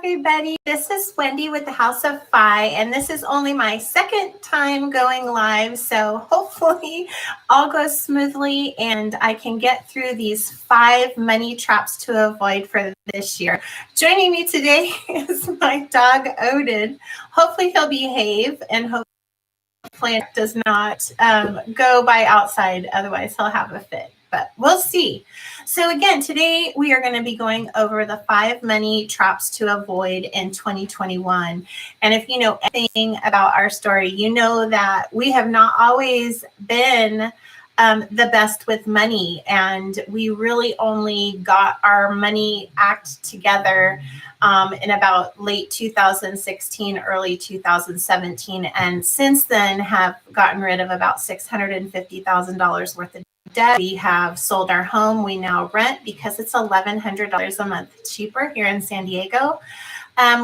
everybody. This is Wendy with the House of Fi, and this is only my second time going live, so hopefully all goes smoothly and I can get through these 5 money traps to avoid for this year. Joining me today is my dog, Odin. Hopefully he'll behave and hopefully it does not go by outside, otherwise he'll have a fit. But we'll see. So again, today we are going to be going over the 5 money traps to avoid in 2021. And if you know anything about our story, you know that we have not always been the best with money. And we really only got our money act together in about late 2016, early 2017. And since then have gotten rid of about $650,000 worth of debt. We have sold our home. We now rent because it's $1,100 a month cheaper here in San Diego.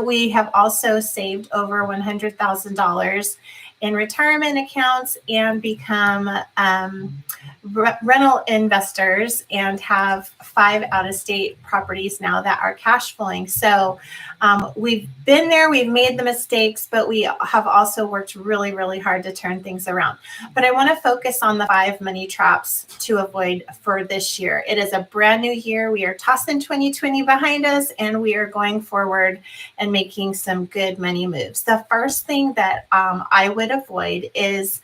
We have also saved over $100,000 in retirement accounts and become rental investors and have 5 out-of-state properties now that are cash flowing. So we've been there, we've made the mistakes, but we have also worked really, really hard to turn things around. But I want to focus on the 5 money traps to avoid for this year. It is a brand new year. We are tossing 2020 behind us and we are going forward and making some good money moves. The first thing that I would avoid is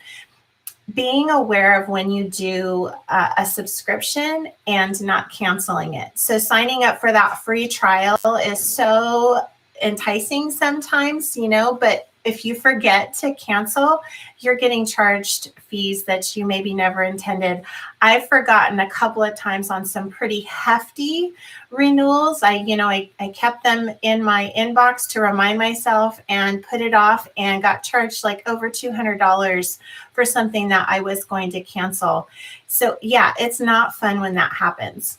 being aware of when you do a subscription and not canceling it. So signing up for that free trial is so enticing sometimes, you know, but if you forget to cancel, you're getting charged fees that you maybe never intended. I've forgotten a couple of times on some pretty hefty renewals. I kept them in my inbox to remind myself and put it off and got charged like over $200 for something that I was going to cancel. So yeah, it's not fun when that happens.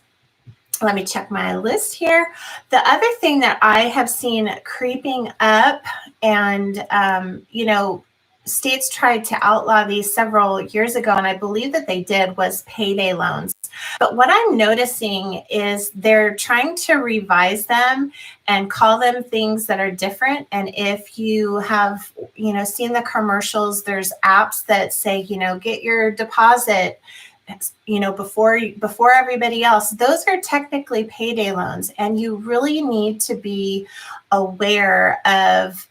Let me check my list here. The other thing that I have seen creeping up and, states tried to outlaw these several years ago, and I believe that they did, was payday loans. But what I'm noticing is they're trying to revise them and call them things that are different. And if you have, seen the commercials, there's apps that say, get your deposit before everybody else. Those are technically payday loans, and you really need to be aware of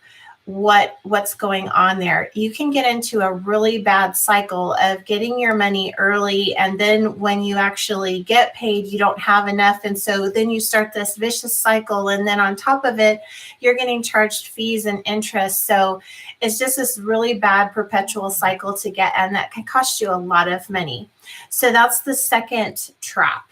what's going on there. You can get into a really bad cycle of getting your money early, and then when you actually get paid, you don't have enough, and so then you start this vicious cycle, and then on top of it, you're getting charged fees and interest. So it's just this really bad perpetual cycle to get, and that can cost you a lot of money. So that's the second trap.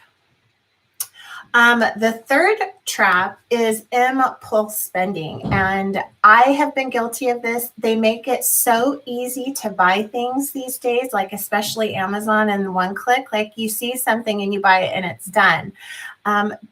The third trap is impulse spending, and I have been guilty of this. They make it so easy to buy things these days, like especially Amazon and one click, like you see something and you buy it and it's done.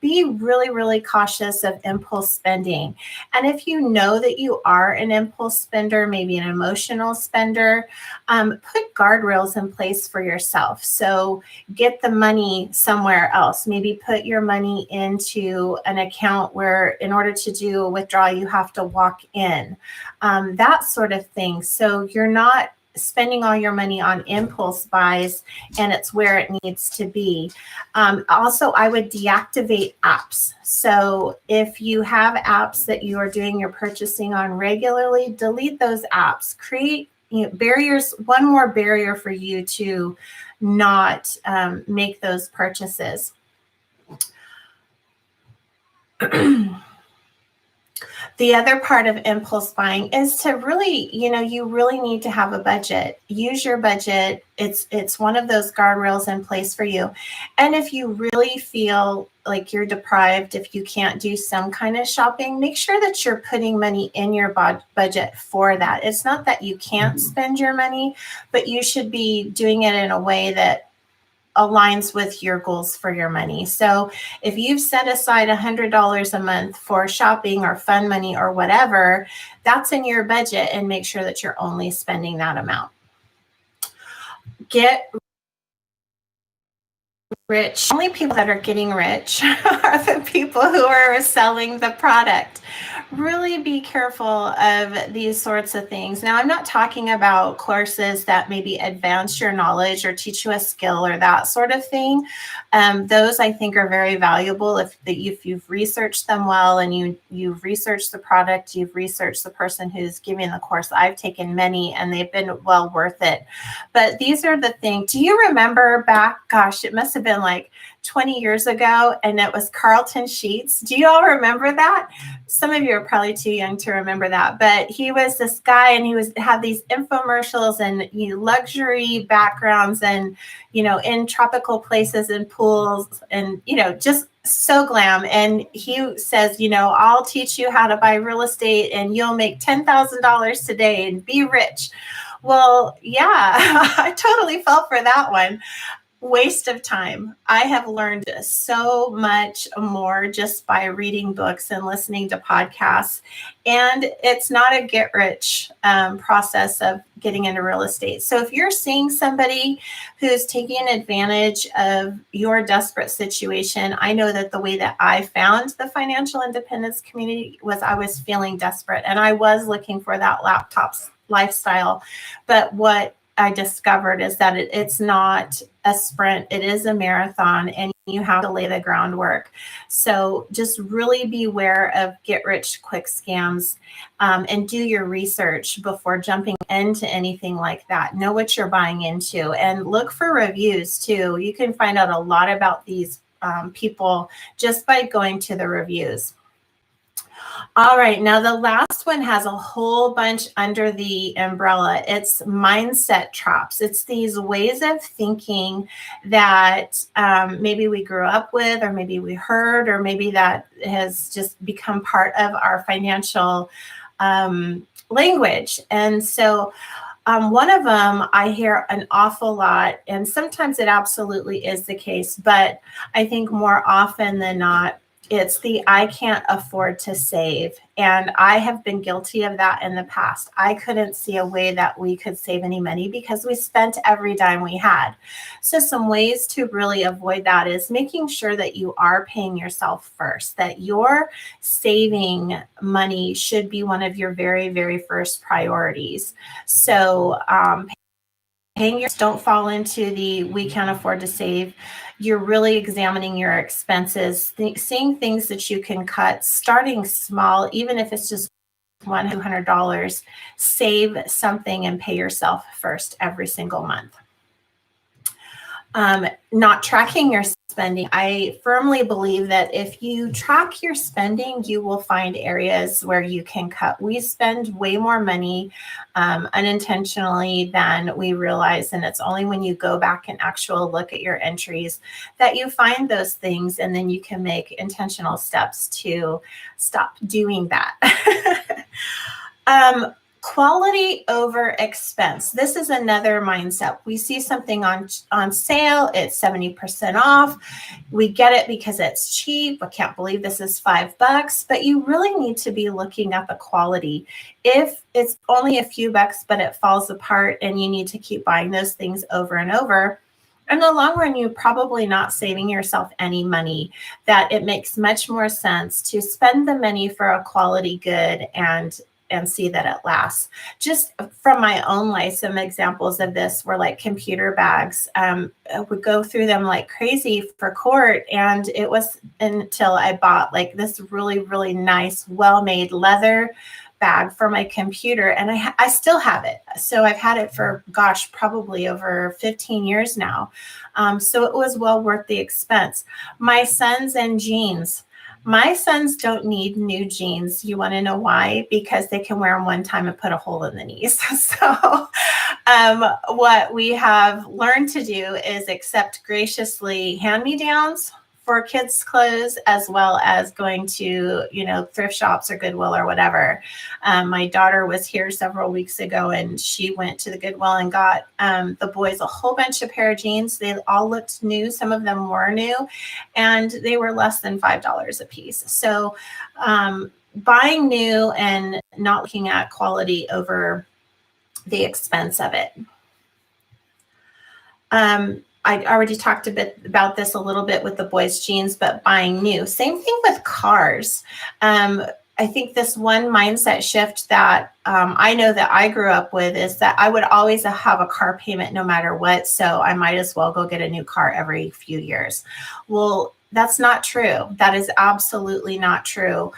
Be really, really cautious of impulse spending. And if you know that you are an impulse spender, maybe an emotional spender, put guardrails in place for yourself. So get the money somewhere else. Maybe put your money into an account where in order to do a withdrawal, you have to walk in, that sort of thing. So you're not spending all your money on impulse buys and it's where it needs to be. Also, I would deactivate apps. So if you have apps that you are doing your purchasing on regularly, delete those apps. Create barriers, one more barrier for you to not make those purchases. The other part of impulse buying is to really, you really need to have a budget. Use your budget. It's one of those guardrails in place for you. And if you really feel like you're deprived, if you can't do some kind of shopping, make sure that you're putting money in your budget for that. It's not that you can't spend your money, but you should be doing it in a way that aligns with your goals for your money. So if you've set aside $100 a month for shopping or fun money or whatever, that's in your budget, and make sure that you're only spending that amount. Get rich. Only people that are getting rich are the people who are selling the product. really be careful of these sorts of things. Now, I'm not talking about courses that maybe advance your knowledge or teach you a skill or that sort of thing. Those I think are very valuable if you've researched them well and you've researched the product, you've researched the person who's giving the course. I've taken many and they've been well worth it. But these are the things. Do you remember back? Gosh, it must have been like 20 years ago, and it was Carlton Sheets. Do you all remember that? Some of you are probably too young to remember that, but he was this guy, and he had these infomercials and luxury backgrounds, and in tropical places and pools, and just so glam. And he says, I'll teach you how to buy real estate, and you'll make $10,000 today and be rich. Well, yeah, I totally fell for that one. Waste of time. I have learned so much more just by reading books and listening to podcasts. And it's not a get rich process of getting into real estate. So if you're seeing somebody who's taking advantage of your desperate situation, I know that the way that I found the financial independence community was I was feeling desperate and I was looking for that laptop lifestyle. But what I discovered is that it's not a sprint, it is a marathon, and you have to lay the groundwork. So just really beware of get rich quick scams, and do your research before jumping into anything like that. Know what you're buying into and look for reviews too. You can find out a lot about these people just by going to the reviews. All right, now the last one has a whole bunch under the umbrella. It's mindset traps. It's these ways of thinking that maybe we grew up with, or maybe we heard, or maybe that has just become part of our financial language. And so one of them I hear an awful lot, and sometimes it absolutely is the case, but I think more often than not, it's the I can't afford to save. And I have been guilty of that in the past. I couldn't see a way that we could save any money because we spent every dime we had. So some ways to really avoid that is making sure that you are paying yourself first, that your saving money should be one of your very, very first priorities. So don't fall into the we can't afford to save. You're really examining your expenses, seeing things that you can cut, starting small, even if it's just $100, save something and pay yourself first every single month. Not tracking your spending. I firmly believe that if you track your spending, you will find areas where you can cut. We spend way more money unintentionally than we realize. And it's only when you go back and actually look at your entries that you find those things. And then you can make intentional steps to stop doing that. Quality over expense. This is another mindset. We see something on sale, it's 70% off. We get it because it's cheap. I can't believe this is $5, but you really need to be looking at the quality. If it's only a few bucks, but it falls apart and you need to keep buying those things over and over, in the long run, you're probably not saving yourself any money, that it makes much more sense to spend the money for a quality good and see that it lasts. Just from my own life, some examples of this were like computer bags. I would go through them like crazy for court. And it was until I bought like this really, really nice, well-made leather bag for my computer. And I still have it. So I've had it for, gosh, probably over 15 years now. So it was well worth the expense. My sons and jeans. My sons don't need new jeans. You want to know why? Because they can wear them one time and put a hole in the knees. So what we have learned to do is accept graciously hand-me-downs for kids' clothes, as well as going to, thrift shops or Goodwill or whatever. My daughter was here several weeks ago, and she went to the Goodwill and got the boys a whole bunch of pair of jeans. They all looked new. Some of them were new, and they were less than $5 a piece. So buying new and not looking at quality over the expense of it. I already talked a bit about this a little bit with the boys' jeans, but buying new. Same thing with cars. I think this one mindset shift that I know that I grew up with is that I would always have a car payment no matter what. So I might as well go get a new car every few years. Well, that's not true. That is absolutely not true.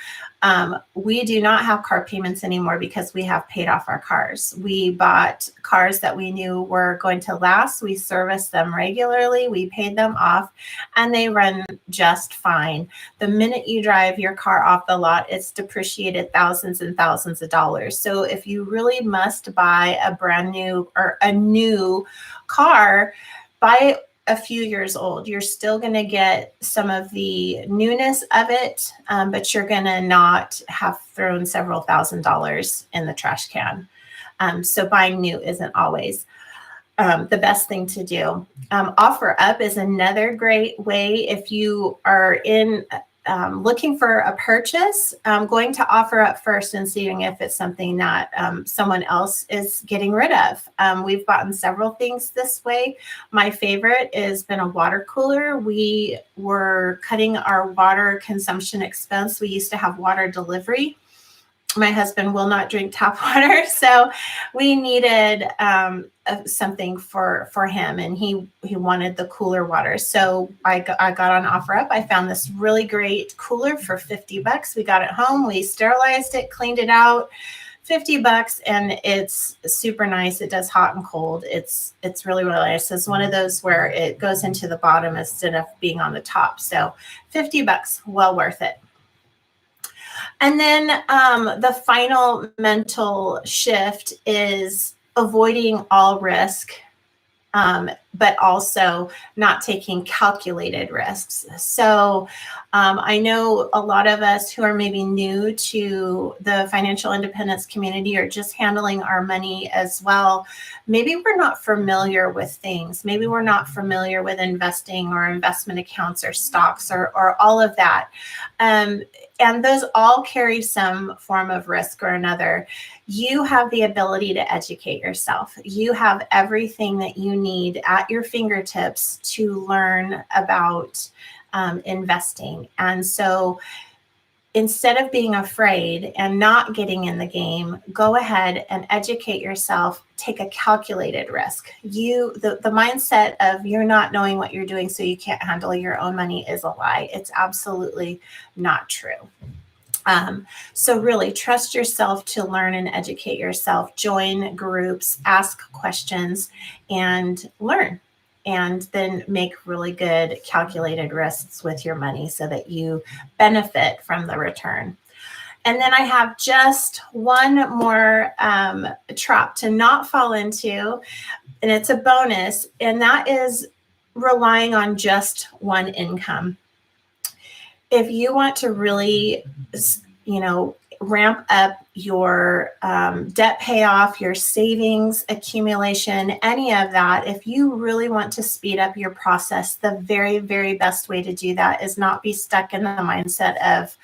We do not have car payments anymore because we have paid off our cars. We bought cars that we knew were going to last. We serviced them regularly. We paid them off and they run just fine. The minute you drive your car off the lot, it's depreciated thousands and thousands of dollars. So if you really must buy a brand new or a new car, buy a few years old. You're still going to get some of the newness of it, but you're going to not have thrown several $1,000s in the trash can. So buying new isn't always the best thing to do. Offer up is another great way. If you are looking for a purchase, going to offer up first and seeing if it's something that someone else is getting rid of. We've gotten several things this way. My favorite has been a water cooler. We were cutting our water consumption expense. We used to have water delivery. My husband will not drink tap water, so we needed something for him, and he wanted the cooler water. So I got on OfferUp. I found this really great cooler for $50. We got it home. We sterilized it, cleaned it out. $50, and it's super nice. It does hot and cold. It's really, really nice. It's one of those where it goes into the bottom instead of being on the top. So $50, well worth it. And then the final mental shift is avoiding all risk, but also not taking calculated risks. So I know a lot of us who are maybe new to the financial independence community or just handling our money as well. Maybe we're not familiar with things. Maybe we're not familiar with investing or investment accounts or stocks or all of that. And those all carry some form of risk or another. You have the ability to educate yourself. You have everything that you need at your fingertips to learn about investing. And so instead of being afraid and not getting in the game, go ahead and educate yourself. Take a calculated risk. The mindset of you're not knowing what you're doing, so you can't handle your own money is a lie. It's absolutely not true. So really trust yourself to learn and educate yourself. Join groups, ask questions, and learn. And then make really good calculated risks with your money so that you benefit from the return. And then I have just one more trap to not fall into, and it's a bonus, and that is relying on just one income. If you want to really, ramp up your debt payoff, your savings accumulation, any of that, if you really want to speed up your process, the very, very best way to do that is not be stuck in the mindset of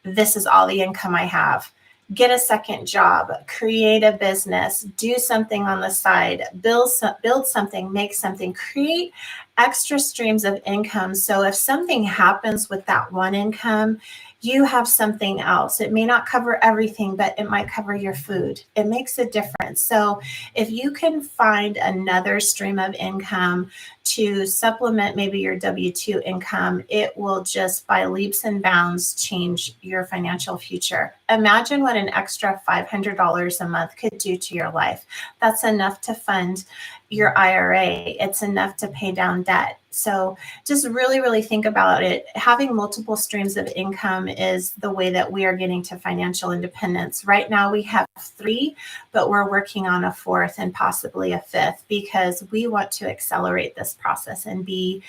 this is all the income I have. Get a second job, create a business, do something on the side, build something, make something, create extra streams of income. So if something happens with that one income, you have something else. It may not cover everything, but it might cover your food. It makes a difference. So if you can find another stream of income to supplement maybe your W-2 income, it will just by leaps and bounds change your financial future. Imagine what an extra $500 a month could do to your life. That's enough to fund your IRA. It's enough to pay down debt. So just really, really think about it. Having multiple streams of income is the way that we are getting to financial independence. Right now we have 3, but we're working on a 4th and possibly a 5th because we want to accelerate this process and be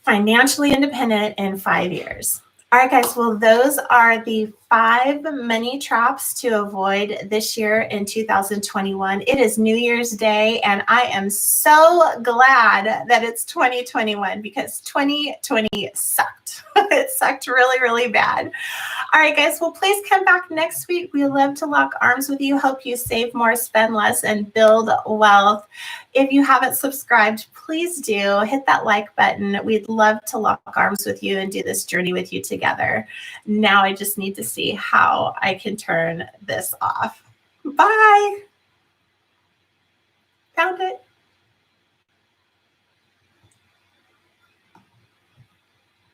financially independent in 5 years. All right, guys. Well, those are the 5 money traps to avoid this year in 2021. It is New Year's Day, and I am so glad that it's 2021 because 2020 sucked. It sucked really, really bad. All right, guys. Well, please come back next week. We love to lock arms with you. Help you save more, spend less, and build wealth. If you haven't subscribed, please do hit that like button. We'd love to lock arms with you and do this journey with you together. Now I just need to see how I can turn this off. Bye. Found it.